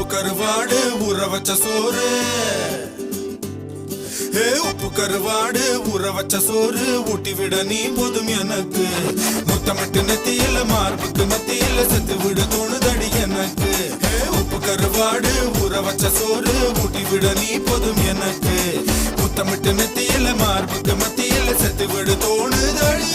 உப்பு கருவாடு ஊற வச்ச சோறு. உப்பு கருவாடு ஊற வச்ச சோறு ஊட்டி விட நீ போதும் எனக்கு. முத்தமிட்டு நெத்தியில மார்புக்கு மத்தியில செத்து விட தோணுதடி எனக்கு. உப்பு கருவாடு ஊற வச்ச சோறு ஊட்டி விட நீ போதும் எனக்கு. முத்தமிட்டு நெத்தியில மார்புக்கு மத்தியில செத்து விட தோணுதடி.